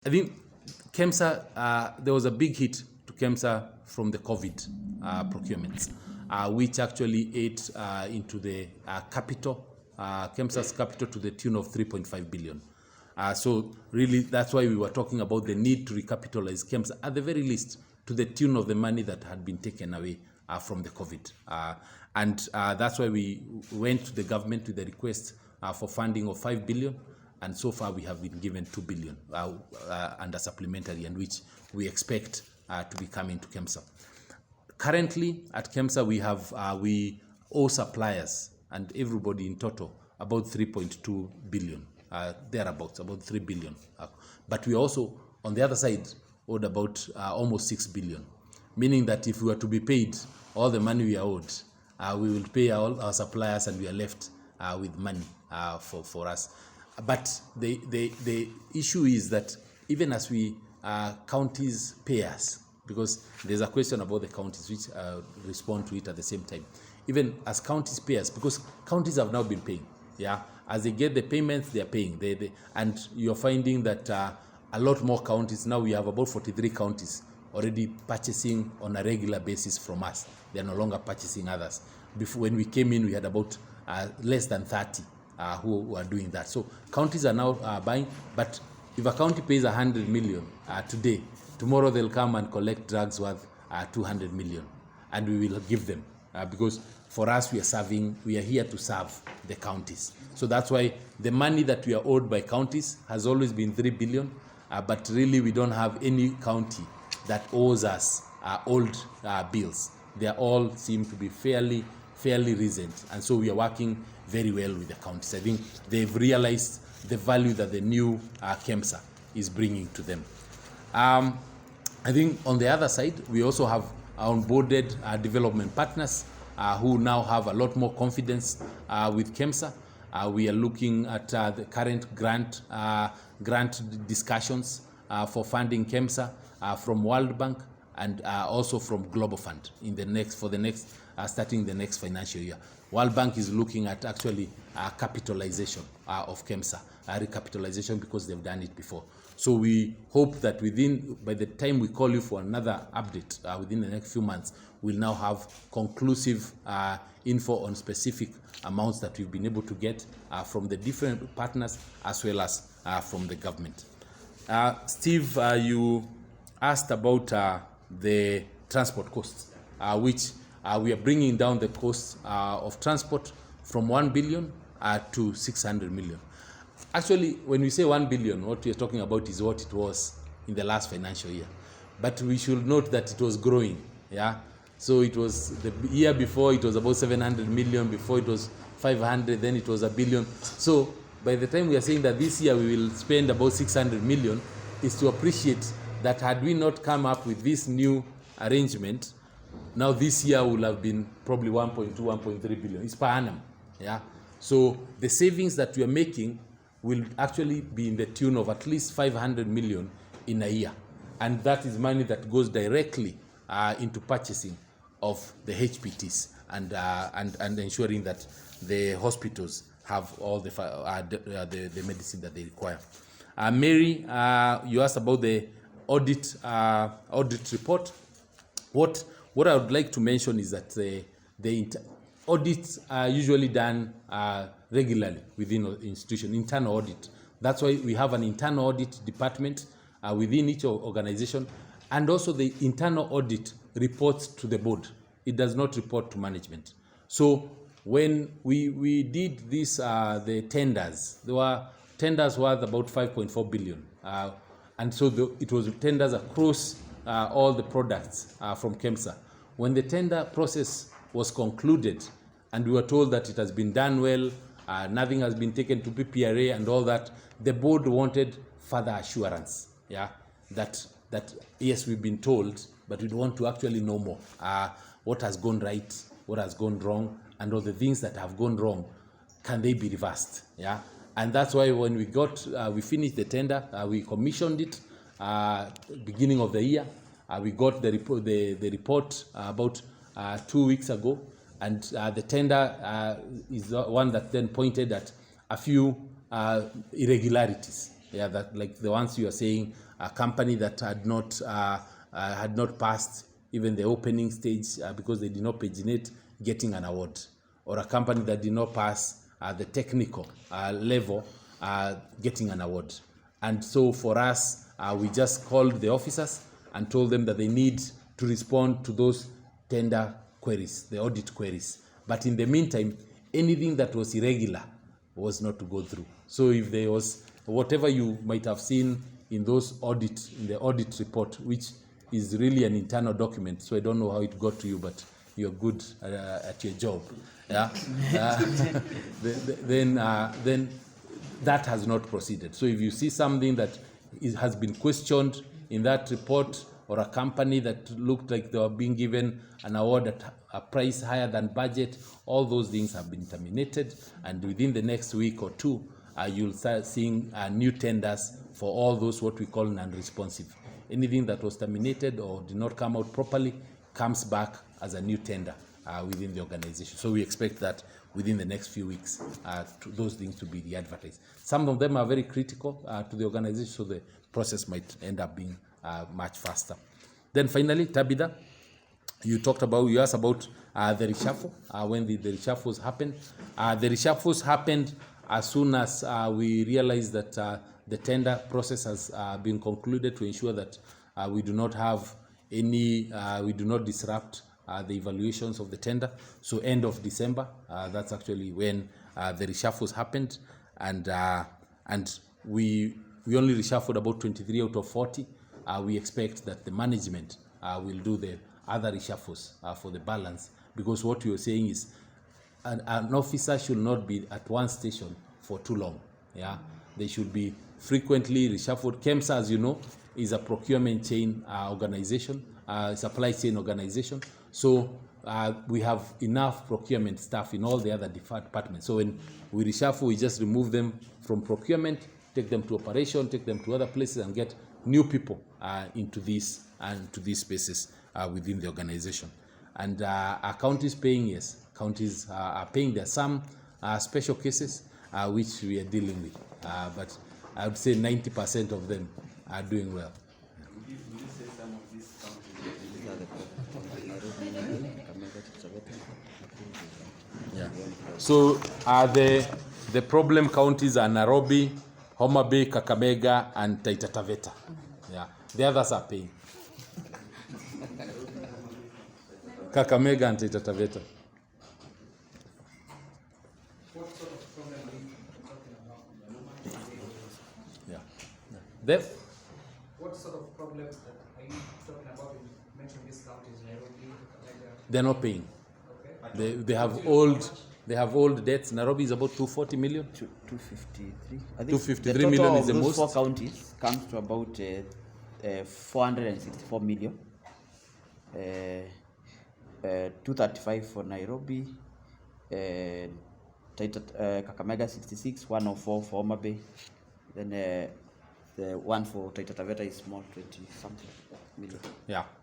I think KEMSA, there was a big hit to KEMSA from the COVID procurements, which actually ate into the capital, KEMSA's capital, to the tune of 3.5 billion. So really, that's why we were talking about the need to recapitalize KEMSA, at the very least, to the tune of the money that had been taken away from the COVID. And that's why we went to the government with the request for funding of 5 billion. And so far, we have been given 2 billion under supplementary, and which we expect to be coming to KEMSA. Currently, at KEMSA, we owe suppliers and everybody in total about 3.2 billion, thereabouts, about 3 billion. But we also, on the other side, owed about almost 6 billion, meaning that if we were to be paid all the money we are owed, we will pay all our suppliers, and we are left with money for us. But the issue is that even as we counties pay us, because there's a question about the counties which respond to it at the same time. Even as counties pay us, because counties have now been paying, as they get the payments, they are paying. And you're finding that a lot more counties now. We have about 43 counties already purchasing on a regular basis from us. They are no longer purchasing others. Before, when we came in, we had about less than 30. Who are doing that. So counties are now buying, but if a county pays 100 million today, tomorrow they'll come and collect drugs worth 200 million, and we will give them because for us, we are here to serve the counties. So that's why the money that we are owed by counties has always been 3 billion, but really we don't have any county that owes us old bills. They all seem to be fairly recent, and so we are working very well with the counties. I think they've realized the value that the new KEMSA is bringing to them. I think on the other side, we also have onboarded development partners who now have a lot more confidence with KEMSA. We are looking at the current grant discussions for funding KEMSA from World Bank and also from Global Fund starting the next financial year. World Bank is looking at actually capitalization of KEMSA, recapitalization, because they've done it before. So we hope that by the time we call you for another update within the next few months, we'll now have conclusive info on specific amounts that we've been able to get from the different partners as well as from the government. Steve, you asked about the transport costs, which we are bringing down the cost of transport from 1 billion to 600 million. Actually, when we say 1 billion, what we are talking about is what it was in the last financial year. But we should note that it was growing. So it was the year before, it was about 700 million, before it was 500, then it was 1 billion. So by the time we are saying that this year we will spend about 600 million, is to appreciate that had we not come up with this new arrangement, now this year will have been probably 1.2, 1.3 billion. It's per annum. So the savings that we are making will actually be in the tune of at least 500 million in a year. And that is money that goes directly into purchasing of the HPTs and ensuring that the hospitals have all the medicine that they require. Mary, you asked about the audit report. What I would like to mention is that the audits are usually done regularly within an institution, internal audit. That's why we have an internal audit department within each organization, and also the internal audit reports to the board. It does not report to management. So when we did this, the tenders, there were tenders worth about 5.4 billion. And so it was tenders across all the products from KEMSA. When the tender process was concluded and we were told that it has been done well, nothing has been taken to PPRA and all that, the board wanted further assurance, that yes, we've been told, but we want to actually know more. What has gone right, what has gone wrong, and all the things that have gone wrong, can they be reversed? And that's why when we finished the tender, we commissioned it beginning of the year. We got the report about 2 weeks ago, and the tender is the one that then pointed at a few irregularities Yeah, that like the ones you are saying, a company that had not passed even the opening stage because they did not paginate, getting an award, or a company that did not pass the technical level, getting an award. And so for us, we just called the officers and told them that they need to respond to those tender queries, the audit queries. But in the meantime, anything that was irregular was not to go through. So if there was whatever you might have seen in those in the audit report, which is really an internal document, so I don't know how it got to you, but you're good at your job. Yeah. Then that has not proceeded. So if you see something that has been questioned in that report, or a company that looked like they were being given an award at a price higher than budget, all those things have been terminated, and within the next week or two, you'll start seeing new tenders for all those what we call non-responsive. Anything that was terminated or did not come out properly comes back as a new tender within the organization. So we expect that within the next few weeks, those things to be re-advertised. Some of them are very critical to the organization, so the process might end up being much faster. Then finally, Tabitha, you asked about the reshuffle, when the reshuffles happened. The reshuffles happened as soon as we realized that the tender process has been concluded, to ensure that we do not have we do not disrupt the evaluations of the tender. So end of December, that's actually when the reshuffles happened, and we only reshuffled about 23 out of 40. We expect that the management will do the other reshuffles for the balance, because what you're saying is an officer should not be at one station for too long. Yeah, they should be frequently reshuffled. KEMSA, as you know, is a procurement chain organization, supply chain organization. So we have enough procurement staff in all the other departments. So when we reshuffle, we just remove them from procurement, take them to operation, take them to other places, and get new people into these spaces within the organization. And our counties paying, yes, counties are paying. There are some special cases which we are dealing with, but I would say 90% of them are doing well. Would you say some of these counties, Nairobi, yeah. So the problem counties are Nairobi, Homa Bay, Kakamega, and Taita Taveta. Yeah, the others are paying. Kakamega and Taita Taveta. What sort of problem are you talking about? Yeah. What sort of problems are you talking about? You mentioned these counties, Nairobi, Kakamega. They're not paying. Okay. They have old debts. Nairobi is about 240 million. 253. I think 253 the million is the those most. Four counties comes to about 464 million. 235 for Nairobi, Kakamega 66, 104 for Homa Bay. Then the one for Taita Taveta is small, 20 something million. Yeah.